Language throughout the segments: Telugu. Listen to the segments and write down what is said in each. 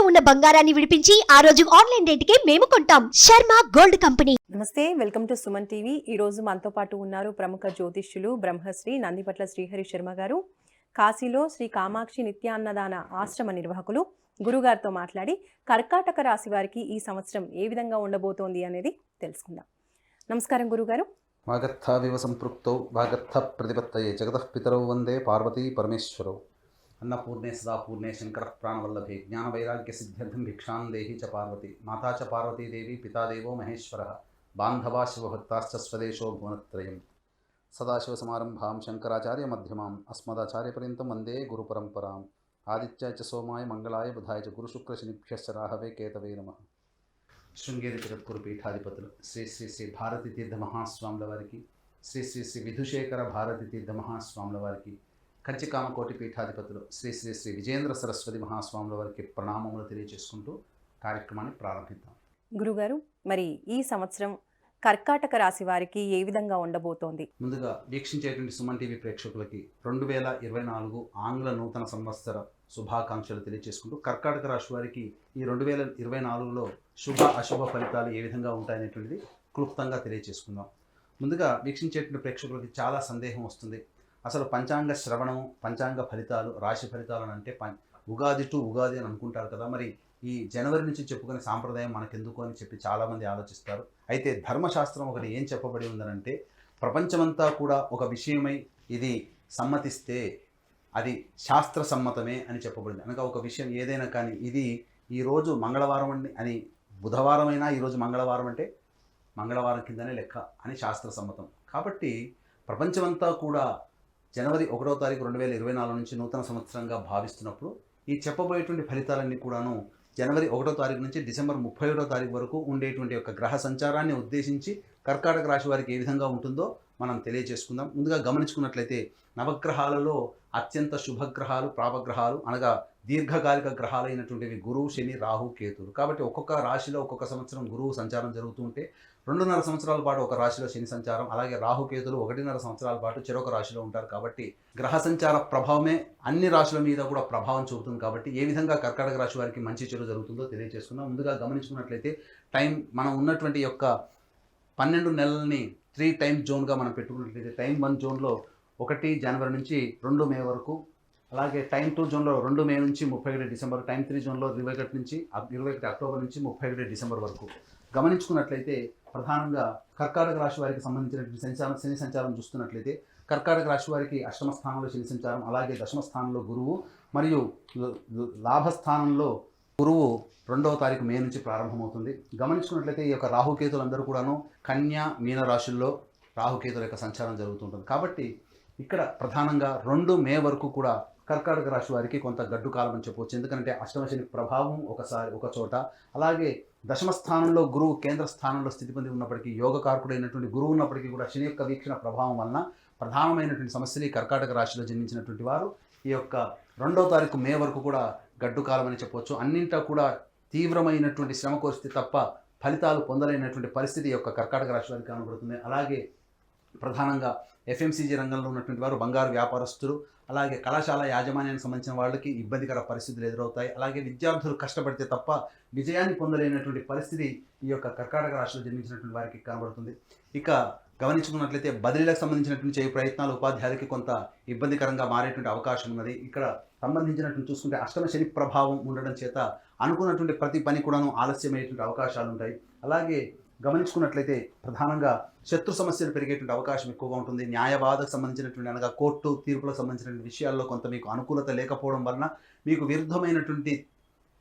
ఉన్న బంగారాన్ని విడిపించి ఆ రోజు ఆన్లైన్ రేటుకే మేము కొంటాం. Sharma gold company. నమస్తే, వెల్కమ్ టు సుమన్ టీవీ. ఈ రోజు మనతో పాటు ఉన్నారు ప్రముఖ జ్యోతిష్యులు బ్రహ్మశ్రీ నందిపట్ల శ్రీహరి శర్మ గారు. కాశీలో శ్రీ కామాక్షి నిత్యాన్నదాన ఆశ్రమ నిర్వాహకులు. గురుగారితో మాట్లాడి కర్కాటక రాశి వారికి ఈ సంవత్సరం ఏ విధంగా ఉండబోతోంది అనేది తెలుసుకుందాం. నమస్కారం గురుగారు. వాగర్థావివ సంపృక్తౌ వాగర్థ ప్రతిపత్తయే జగతః పితరౌ వందే పార్వతీ పరమేశ్వరౌ. అన్నపూర్ణే సదాపూర్ణే శంకర ప్రాణవల్లభే జ్ఞానవైరాగ్య సిద్ధ్యర్థం భిక్షాం దేహి చ పార్వతి మాతా చ పార్వతీదేవి పితాదేవో మహేశ్వర బాంధవా శివభక్తాశ్చ స్వదేశో భువనత్రయం. సదాశివసమారంభాం శంకరాచార్య మధ్యమాం అస్మదాచార్యపర్యంతం వందే గురుపరంపరాం. ఆదిత్యాయ చ సోమాయ మంగళాయ బుధాయ చ గురుశుక్రశనిభ్యశ్చ రాహవే కేతవే నమః. శృంగేరి జగద్గురు పీఠాధిపతులు శ్రీ శ్రీ శ్రీ భారతీ తీర్థ మహాస్వాముల వారికి, శ్రీ శ్రీ శ్రీ విధుశేఖర భారతీ తీర్థ మహాస్వాముల వారికి, కంచికామకోటి పీఠాధిపతులు శ్రీ శ్రీ శ్రీ విజేంద్ర సరస్వతి మహాస్వాముల వారికి ప్రణామములు తెలియజేసుకుంటూ కార్యక్రమాన్ని ప్రారంభిద్దాం. గురుగారు, మరి ఈ సంవత్సరం కర్కాటక రాశి వారికి ఏ విధంగా ఉండబోతోంది? ముందుగా వీక్షించేటువంటి సుమన్ టీవీ ప్రేక్షకులకి 2024 ఆంగ్ల నూతన సంవత్సర శుభాకాంక్షలు తెలియజేసుకుంటూ కర్కాటక రాశి వారికి ఈ 2024లో శుభ అశుభ ఫలితాలు ఏ విధంగా ఉంటాయనేటువంటిది క్లుప్తంగా తెలియజేసుకుందాం. ముందుగా వీక్షించేటువంటి ప్రేక్షకులకి చాలా సందేహం వస్తుంది. అసలు పంచాంగ శ్రవణం, పంచాంగ ఫలితాలు, రాశి ఫలితాలు అని అంటే ఉగాది టు ఉగాది అని అనుకుంటారు కదా, మరి ఈ జనవరి నుంచి చెప్పుకునే సాంప్రదాయం మనకెందుకు అని చెప్పి చాలామంది ఆలోచిస్తారు. అయితే ధర్మశాస్త్రం ఒకటి ఏం చెప్పబడి ఉందనంటే, ప్రపంచమంతా కూడా ఒక విషయమై ఇది సమ్మతిస్తే అది శాస్త్ర సమ్మతమే అని చెప్పబడింది. అనగా ఒక విషయం ఏదైనా కానీ ఇది ఈరోజు మంగళవారం అని బుధవారం అయినా ఈరోజు మంగళవారం అంటే మంగళవారం కిందనే లెక్క అని శాస్త్ర సమ్మతం. కాబట్టి ప్రపంచమంతా కూడా జనవరి 1వ తారీఖు 2024 నుంచి నూతన సంవత్సరంగా భావిస్తున్నప్పుడు ఈ చెప్పబోయేటువంటి ఫలితాలన్నీ కూడాను జనవరి 1వ తారీఖు నుంచి డిసెంబర్ 31వ తారీఖు వరకు ఉండేటువంటి యొక్క గ్రహ సంచారాన్ని ఉద్దేశించి కర్కాటక రాశి వారికి ఏ విధంగా ఉంటుందో మనం తెలియజేసుకుందాం. ముందుగా గమనించుకున్నట్లయితే నవగ్రహాలలో అత్యంత శుభగ్రహాలు, ప్రాపగ్రహాలు అనగా దీర్ఘకాలిక గ్రహాలైనటువంటివి గురువు, శని, రాహు, కేతులు. కాబట్టి ఒక్కొక్క రాశిలో ఒక్కొక్క సంవత్సరం గురువు సంచారం జరుగుతూ ఉంటే 2.5 సంవత్సరాల పాటు ఒక రాశిలో శని సంచారం, అలాగే రాహుకేతులు 1.5 సంవత్సరాల పాటు చెరొక రాశిలో ఉంటారు. కాబట్టి గ్రహ సంచార ప్రభావమే అన్ని రాశుల మీద కూడా ప్రభావం చూపుతుంది. కాబట్టి ఏ విధంగా కర్కాటక రాశి వారికి మంచి చెడు జరుగుతుందో తెలియజేసుకుందాం. ముందుగా గమనించుకున్నట్లయితే టైం ఉన్న యొక్క 12 నెలల్ని 3 టైమ్ జోన్గా మనం పెట్టుకున్నట్లయితే టైం 1 జోన్లో 1 జనవరి నుంచి 2 మే వరకు, అలాగే టైం 2 జోన్లో 2 మే నుంచి 31 డిసెంబర్, టైం 3 జోన్లో 21 అక్టోబర్ నుంచి 31 డిసెంబర్ వరకు గమనించుకున్నట్లయితే ప్రధానంగా కర్కాటక రాశి వారికి సంబంధించినటువంటి శని సంచారం చూస్తున్నట్లయితే కర్కాటక రాశి వారికి అష్టమ స్థానంలో శని సంచారం, అలాగే దశమ స్థానంలో గురువు మరియు లాభస్థానంలో గురువు 2వ తారీఖు మే నుంచి ప్రారంభమవుతుంది. గమనించుకున్నట్లయితే ఈ యొక్క రాహుకేతులందరూ కూడాను కన్యా, మీన రాశుల్లో రాహుకేతుల యొక్క సంచారం జరుగుతుంటుంది. కాబట్టి ఇక్కడ ప్రధానంగా 2 మే వరకు కూడా కర్కాటక రాశి వారికి కొంత గడ్డు కాలం అని చెప్పవచ్చు. ఎందుకంటే అష్టమ శని ప్రభావం ఒక చోట, అలాగే దశమ స్థానంలో గురువు కేంద్ర స్థానంలో స్థితి పొంది ఉన్నప్పటికీ, యోగకారకుడైనటువంటి గురువు ఉన్నప్పటికీ కూడా శని యొక్క వీక్షణ ప్రభావం వలన ప్రధానమైనటువంటి సమస్యలు ఈ కర్కాటక రాశిలో జన్మించినటువంటి వారు ఈ యొక్క 2వ తారీఖు మే వరకు కూడా గడ్డు కాలం అని చెప్పవచ్చు. అన్నింటా కూడా తీవ్రమైనటువంటి శ్రమ కోరిస్తే తప్ప ఫలితాలు పొందలేనటువంటి పరిస్థితి యొక్క కర్కాటక రాశి వారికి కనబడుతుంది. అలాగే ప్రధానంగా ఎఫ్ఎంసీజీ రంగంలో ఉన్నటువంటి వారు, బంగారు వ్యాపారస్తులు, అలాగే కళాశాల యాజమాన్యానికి సంబంధించిన వాళ్ళకి ఇబ్బందికర పరిస్థితులు ఎదురవుతాయి. అలాగే విద్యార్థులు కష్టపడితే తప్ప విజయాన్ని పొందలేనటువంటి పరిస్థితి ఈ యొక్క కర్కాటక రాశిలో జన్మించినటువంటి వారికి కనబడుతుంది. ఇక గమనించుకున్నట్లయితే బదిలీలకు సంబంధించినటువంటి చేయ ప్రయత్నాలు ఉపాధ్యాయులకి కొంత ఇబ్బందికరంగా మారేటువంటి అవకాశం ఉన్నది. ఇక్కడ సంబంధించినటువంటి చూసుకుంటే అష్టమ శని ప్రభావం ఉండడం చేత అనుకున్నటువంటి ప్రతి పని కూడాను ఆలస్యమయ్యేటువంటి అవకాశాలు ఉంటాయి. అలాగే గమనించుకున్నట్లయితే ప్రధానంగా శత్రు సమస్యలు పెరిగేటువంటి అవకాశం ఎక్కువగా ఉంటుంది. న్యాయవాదకు సంబంధించినటువంటి అనగా కోర్టు తీర్పులకు సంబంధించినటువంటి విషయాల్లో కొంత మీకు అనుకూలత లేకపోవడం వలన మీకు విరుద్ధమైనటువంటి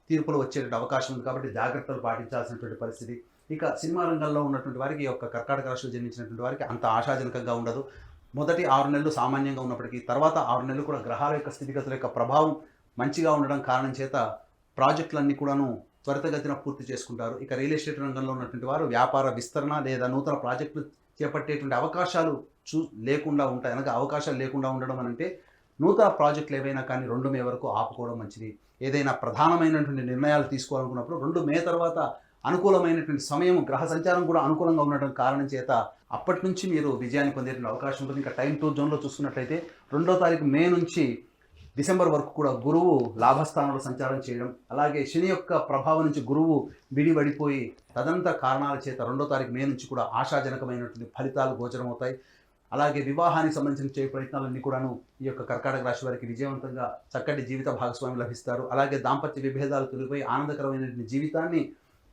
తీర్పులు వచ్చేటువంటి అవకాశం ఉంది. కాబట్టి జాగ్రత్తలు పాటించాల్సినటువంటి పరిస్థితి. ఇక సినిమా రంగంలో ఉన్నటువంటి వారికి, యొక్క కర్కాటక రాశిలో జన్మించినటువంటి వారికి అంత ఆశాజనకంగా ఉండదు. మొదటి 6 నెలలు సామాన్యంగా ఉన్నప్పటికీ తర్వాత 6 నెలలు కూడా గ్రహాల యొక్క స్థితిగతుల యొక్క ప్రభావం మంచిగా ఉండడం కారణం చేత ప్రాజెక్టులన్నీ కూడాను త్వరితగతిన పూర్తి చేసుకుంటారు. ఇక రియల్ ఎస్టేట్ రంగంలో ఉన్నటువంటి వారు వ్యాపార విస్తరణ లేదా నూతన ప్రాజెక్టులు చేపట్టేటువంటి అవకాశాలు లేకుండా ఉంటాయి. అనగా అవకాశాలు లేకుండా ఉండడం అంటే నూతన ప్రాజెక్టులు ఏవైనా కానీ 2 మే వరకు ఆపుకోవడం మంచిది. ఏదైనా ప్రధానమైనటువంటి నిర్ణయాలు తీసుకోవాలనుకున్నప్పుడు 2 మే తర్వాత అనుకూలమైనటువంటి సమయం, గ్రహ సంచారం కూడా అనుకూలంగా ఉండడం కారణం చేత అప్పటి నుంచి మీరు విజయాన్ని పొందేటువంటి అవకాశం ఉంటుంది. ఇంకా టైం 2 జోన్లో చూసుకున్నట్లయితే 2వ తారీఖు మే నుంచి డిసెంబర్ వరకు కూడా గురువు లాభస్థానంలో సంచారం చేయడం, అలాగే శని యొక్క ప్రభావం నుంచి గురువు విడిపడిపోయి తదంతర కారణాల చేత 2వ తారీఖు మే నుంచి కూడా ఆశాజనకమైనటువంటి ఫలితాలు గోచరమవుతాయి. అలాగే వివాహానికి సంబంధించిన ప్రయత్నాలన్నీ కూడాను ఈ యొక్క కర్కాటక రాశి వారికి విజయవంతంగా చక్కటి జీవిత భాగస్వామి లభిస్తారు. అలాగే దాంపత్య విభేదాలు తొలగిపోయి ఆనందకరమైనటువంటి జీవితాన్ని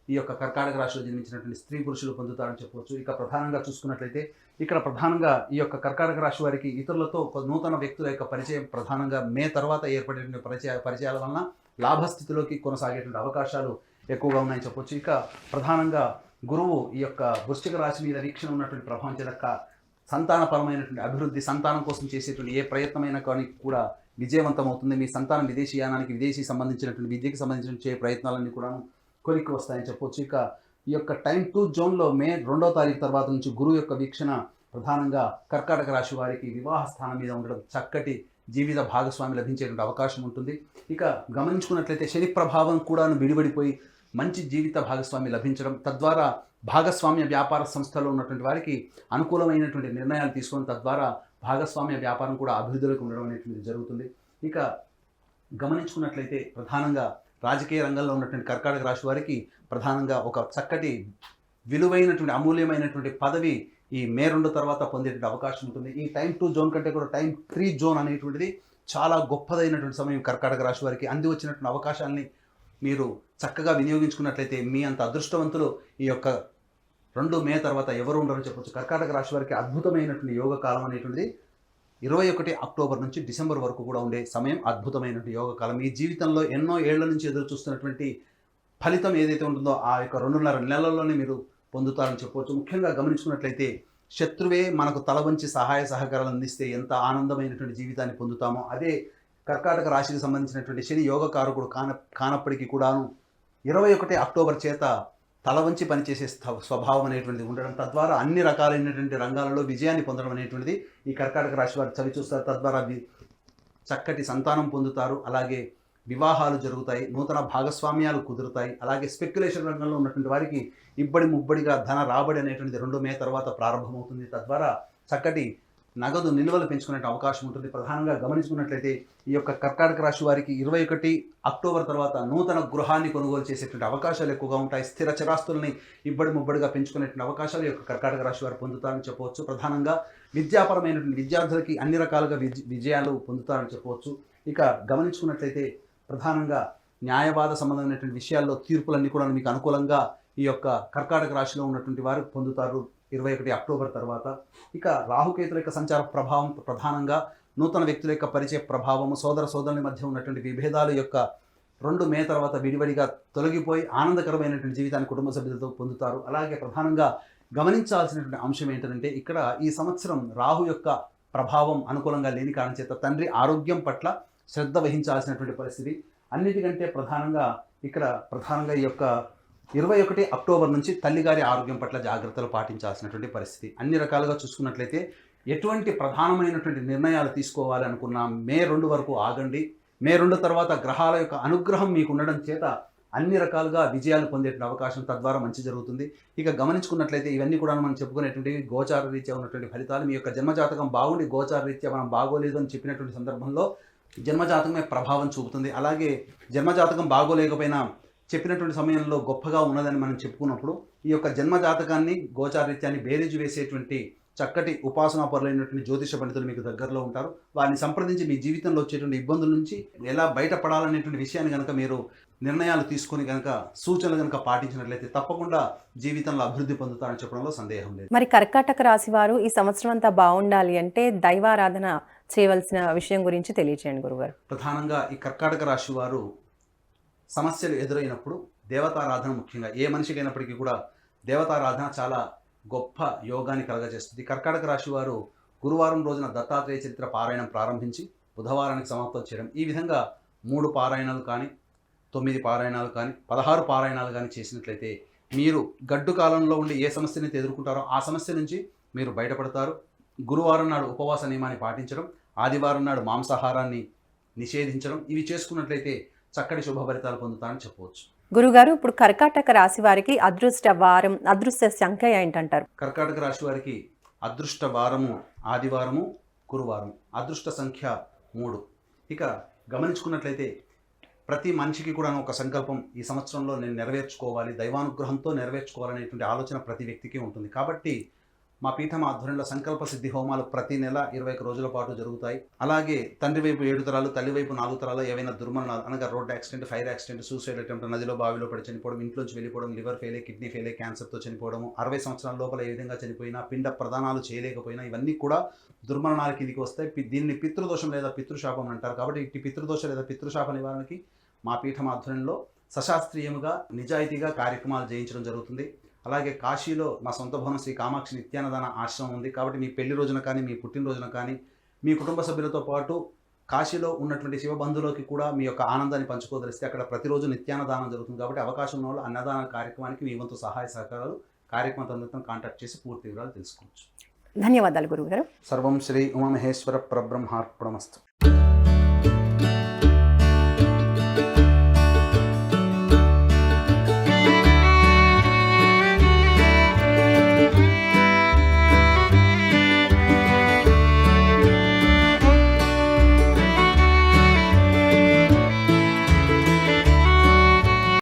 ఈ యొక్క కర్కాటక రాశిలో జన్మించినటువంటి స్త్రీ పురుషులు పొందుతారని చెప్పవచ్చు. ఇక ప్రధానంగా చూసుకున్నట్లయితే ఇక్కడ ప్రధానంగా ఈ యొక్క కర్కాటక రాశి వారికి ఇతరులతో నూతన వ్యక్తుల యొక్క పరిచయం ప్రధానంగా మే తర్వాత ఏర్పడేటువంటి పరిచయాల వలన లాభస్థితిలోకి కొనసాగేటువంటి అవకాశాలు ఎక్కువగా ఉన్నాయని చెప్పవచ్చు. ఇక ప్రధానంగా గురువు ఈ యొక్క వృశ్చిక రాశి మీద వీక్షణ ఉన్నటువంటి ప్రభావం చేత సంతానపరమైనటువంటి అభివృద్ధి, సంతానం కోసం చేసేటువంటి ఏ ప్రయత్నమైనా కానీ కూడా విజయవంతమవుతుంది. మీ సంతానం విదేశీయానానికి, విదేశీ సంబంధించినటువంటి విద్యకి సంబంధించిన ప్రయత్నాలన్నీ కూడా కొలిక్కి వస్తాయని చెప్పవచ్చు. ఇక ఈ యొక్క టైం 2 జోన్లో మే 2వ తారీఖు తర్వాత నుంచి గురువు యొక్క వీక్షణ ప్రధానంగా కర్కాటక రాశి వారికి వివాహ స్థానం మీద ఉండడం, చక్కటి జీవిత భాగస్వామి లభించేటువంటి అవకాశం ఉంటుంది. ఇక గమనించుకున్నట్లయితే శని ప్రభావం కూడా విడిపడిపోయి మంచి జీవిత భాగస్వామి లభించడం, తద్వారా భాగస్వామ్య వ్యాపార సంస్థలో ఉన్నటువంటి వారికి అనుకూలమైనటువంటి నిర్ణయాలు తీసుకొని తద్వారా భాగస్వామ్య వ్యాపారం కూడా అభివృద్ధిలోకి ఉండడం అనేటువంటిది జరుగుతుంది. ఇక గమనించుకున్నట్లయితే ప్రధానంగా రాజకీయ రంగంలో ఉన్నటువంటి కర్కాటక రాశి వారికి ప్రధానంగా ఒక చక్కటి విలువైనటువంటి అమూల్యమైనటువంటి పదవి ఈ మే 2 తర్వాత పొందేటువంటి అవకాశం ఉంటుంది. ఈ టైం 2 జోన్ కంటే కూడా టైం 3 జోన్ అనేటువంటిది చాలా గొప్పదైనటువంటి సమయం కర్కాటక రాశి వారికి. అంది వచ్చినటువంటి అవకాశాన్ని మీరు చక్కగా వినియోగించుకున్నట్లయితే మీ అంత అదృష్టవంతులు ఈ యొక్క 2 మే తర్వాత ఎవరు ఉండరని చెప్పొచ్చు. కర్కాటక రాశి వారికి అద్భుతమైనటువంటి యోగ కాలం అనేటువంటిది 21 అక్టోబర్ నుంచి డిసెంబర్ వరకు కూడా ఉండే సమయం అద్భుతమైనటువంటి యోగ కాలం. మీ జీవితంలో ఎన్నో ఏళ్ల నుంచి ఎదురు చూస్తున్నటువంటి ఫలితం ఏదైతే ఉంటుందో ఆ యొక్క 2.5 నెలల్లోనే మీరు పొందుతారని చెప్పవచ్చు. ముఖ్యంగా గమనించుకున్నట్లయితే శత్రువే మనకు తల వంచి సహాయ సహకారాలు అందిస్తే ఎంత ఆనందమైనటువంటి జీవితాన్ని పొందుతామో, అదే కర్కాటక రాశికి సంబంధించినటువంటి శని యోగకారకుడు కానప్పటికీ కూడాను 21 అక్టోబర్ చేత తల వంచి పనిచేసే స్వభావం అనేటువంటిది ఉండడం, తద్వారా అన్ని రకాలైనటువంటి రంగాలలో విజయాన్ని పొందడం అనేటువంటిది ఈ కర్కాటక రాశి వారు చవి చూస్తారు. తద్వారా చక్కటి సంతానం పొందుతారు, అలాగే వివాహాలు జరుగుతాయి, నూతన భాగస్వామ్యాలు కుదురుతాయి. అలాగే స్పెక్యులేషన్ రంగంలో ఉన్నటువంటి వారికి ఇబ్బడి ముబ్బడిగా ధన రాబడి అనేటువంటిది 2 మే తర్వాత ప్రారంభమవుతుంది. తద్వారా చక్కటి నగదు నిల్వలు పెంచుకునే అవకాశం ఉంటుంది. ప్రధానంగా గమనించుకున్నట్లయితే ఈ యొక్క కర్కాటక రాశి వారికి 21 అక్టోబర్ తర్వాత నూతన గృహాన్ని కొనుగోలు చేసేటువంటి అవకాశాలు ఎక్కువగా ఉంటాయి. స్థిర చరాస్తుల్ని ఇబ్బడి ముబ్బడిగా పెంచుకునేటువంటి అవకాశాలు ఈ యొక్క కర్కాటక రాశి వారు పొందుతారని చెప్పవచ్చు. ప్రధానంగా విద్యాపరమైనటువంటి విద్యార్థులకి అన్ని రకాలుగా విజయాలు పొందుతారని చెప్పవచ్చు. ఇక గమనించుకున్నట్లయితే ప్రధానంగా న్యాయవాద సంబంధమైనటువంటి విషయాల్లో తీర్పులన్నీ కూడా మీకు అనుకూలంగా ఈ యొక్క కర్కాటక రాశిలో ఉన్నటువంటి వారు పొందుతారు 21 అక్టోబర్ తర్వాత. ఇక రాహుకేతుల యొక్క సంచార ప్రభావం ప్రధానంగా నూతన వ్యక్తుల యొక్క పరిచయ ప్రభావము, సోదరుల మధ్య ఉన్నటువంటి విభేదాలు యొక్క 2 మే తర్వాత విడివడిగా తొలగిపోయి ఆనందకరమైనటువంటి జీవితాన్ని కుటుంబ సభ్యులతో పొందుతారు. అలాగే ప్రధానంగా గమనించాల్సినటువంటి అంశం ఏంటంటే ఇక్కడ ఈ సంవత్సరం రాహు యొక్క ప్రభావం అనుకూలంగా లేని కారణం చేత తండ్రి ఆరోగ్యం పట్ల శ్రద్ధ వహించాల్సినటువంటి పరిస్థితి. అన్నిటికంటే ప్రధానంగా ఈ యొక్క 21 అక్టోబర్ నుంచి తల్లిగారి ఆరోగ్యం పట్ల జాగ్రత్తలు పాటించాల్సినటువంటి పరిస్థితి. అన్ని రకాలుగా చూసుకున్నట్లయితే ఎటువంటి ప్రధానమైనటువంటి నిర్ణయాలు తీసుకోవాలి అనుకున్నా మే 2 వరకు ఆగండి. మే 2 తర్వాత గ్రహాల యొక్క అనుగ్రహం మీకు ఉండడం చేత అన్ని రకాలుగా విజయాలు పొందేటువంటి అవకాశం, తద్వారా మంచి జరుగుతుంది. ఇక గమనించుకున్నట్లయితే ఇవన్నీ కూడా మనం చెప్పుకునేటువంటి గోచార రీత్యా ఉన్నటువంటి ఫలితాలు. మీ యొక్క జన్మజాతకం బాగుండి గోచార రీత్యా మనం బాగోలేదు అని చెప్పినటువంటి సందర్భంలో జన్మజాతకమే ప్రభావం చూపుతుంది. అలాగే జన్మజాతకం బాగోలేకపోయినా చెప్పినటువంటి సమయంలో గొప్పగా ఉన్నదని మనం చెప్పుకున్నప్పుడు ఈ యొక్క జన్మజాతకాన్ని గోచారీత్యాన్ని బేరీజు వేసేటువంటి చక్కటి ఉపాసనాపరులైనటువంటి జ్యోతిష పండితులు మీకు దగ్గరలో ఉంటారు. వారిని సంప్రదించి మీ జీవితంలో వచ్చేటువంటి ఇబ్బందుల నుంచి ఎలా బయటపడాలనేటువంటి విషయాన్ని కనుక మీరు నిర్ణయాలు తీసుకొని కనుక సూచనలు కనుక పాటించినట్లయితే తప్పకుండా జీవితంలో అభివృద్ధి పొందుతారని చెప్పడంలో సందేహం లేదు. మరి కర్కాటక రాశి వారు ఈ సంవత్సరం అంతా బాగుండాలి అంటే దైవారాధన చేయవలసిన విషయం గురించి తెలియచేయండి గురుగారు. ప్రధానంగా ఈ కర్కాటక రాశి వారు సమస్యలు ఎదురైనప్పుడు దేవతారాధన, ముఖ్యంగా ఏ మనిషికి అయినప్పటికీ కూడా దేవతారాధన చాలా గొప్ప యోగాన్ని కలగజేస్తుంది. కర్కాటక రాశి వారు గురువారం రోజున దత్తాత్రేయ చరిత్ర పారాయణం ప్రారంభించి బుధవారానికి సమాప్తం చేయడం, ఈ విధంగా 3 పారాయణాలు కానీ 9 పారాయణాలు కానీ 16 పారాయణాలు కానీ చేసినట్లయితే మీరు గడ్డు కాలంలో ఉండి ఏ సమస్యని ఎదుర్కొంటారో ఆ సమస్య నుంచి మీరు బయటపడతారు. గురువారం నాడు ఉపవాస నియమాన్ని పాటించడం, ఆదివారం నాడు మాంసాహారాన్ని నిషేధించడం, ఇవి చేసుకున్నట్లయితే చక్కటి శుభ ఫలితాలు పొందుతారని చెప్పవచ్చు. గురుగారు, ఇప్పుడు కర్కాటక రాశి వారికి అదృష్ట వారం, అదృష్ట సంఖ్య ఏంటంటారు? కర్కాటక రాశి వారికి అదృష్ట వారము ఆదివారము, గురువారం. అదృష్ట సంఖ్య 3. ఇక గమనించుకున్నట్లయితే ప్రతి మనిషికి కూడా ఒక సంకల్పం ఈ సంవత్సరంలో నేను నెరవేర్చుకోవాలి, దైవానుగ్రహంతో నెరవేర్చుకోవాలనేటువంటి ఆలోచన ప్రతి వ్యక్తికి ఉంటుంది. కాబట్టి మా పీఠం ఆధ్వర్యంలో సంకల్ప సిద్ధి హోమాలు ప్రతి నెల 21 రోజుల పాటు జరుగుతాయి. అలాగే తండ్రి వైపు 7 తరాలు, తల్లి వైపు 4 తరాలు ఏవైనా దుర్మరణాలు అనగా road accident, fire accident, suicide attempt, నదిలో బావిలో పడి చనిపోవడం, ఇంట్లోంచి వెళ్ళిపోవడం, లివర్ ఫెయిల్, కిడ్నీ ఫెయిల్, క్యాన్సర్తో చనిపోవడం, 60 సంవత్సరాల లోపల ఏ విధంగా చనిపోయినా, పిండ ప్రదానాలు చేయలేకపోయినా ఇవన్నీ కూడా దుర్మరణాల కిందికి వస్తాయి. దీనిని పితృదోషం లేదా పితృశాపం అంటారు. కాబట్టి ఇట్టి పితృదోష లేదా పితృశాప నివారణకి మా పీఠం ఆధ్వర్యంలో సశాస్త్రీయముగా నిజాయితీగా కార్యక్రమాలు చేయించడం జరుగుతుంది. అలాగే కాశీలో మా సొంత భవనం శ్రీ కామాక్షి నిత్యాన్నదాన ఆశ్రమం ఉంది. కాబట్టి మీ పెళ్లి రోజున కానీ, మీ పుట్టినరోజున కానీ, మీ కుటుంబ సభ్యులతో పాటు కాశీలో ఉన్నటువంటి శివబంధువులకి కూడా మీ యొక్క ఆనందాన్ని పంచుకోదలిస్తే అక్కడ ప్రతిరోజు నిత్యాన్నదానం జరుగుతుంది. కాబట్టి అవకాశం ఉన్న వాళ్ళు అన్నదాన కార్యక్రమానికి మీ వంతు సహాయ సహకారాలు కార్యక్రమం తొందరతో కాంటాక్ట్ చేసి పూర్తి వివరాలు తెలుసుకోవచ్చు. ధన్యవాదాలు గురువుగారు. సర్వం శ్రీ ఉమామహేశ్వర పరబ్రహ్మార్పణమస్తు.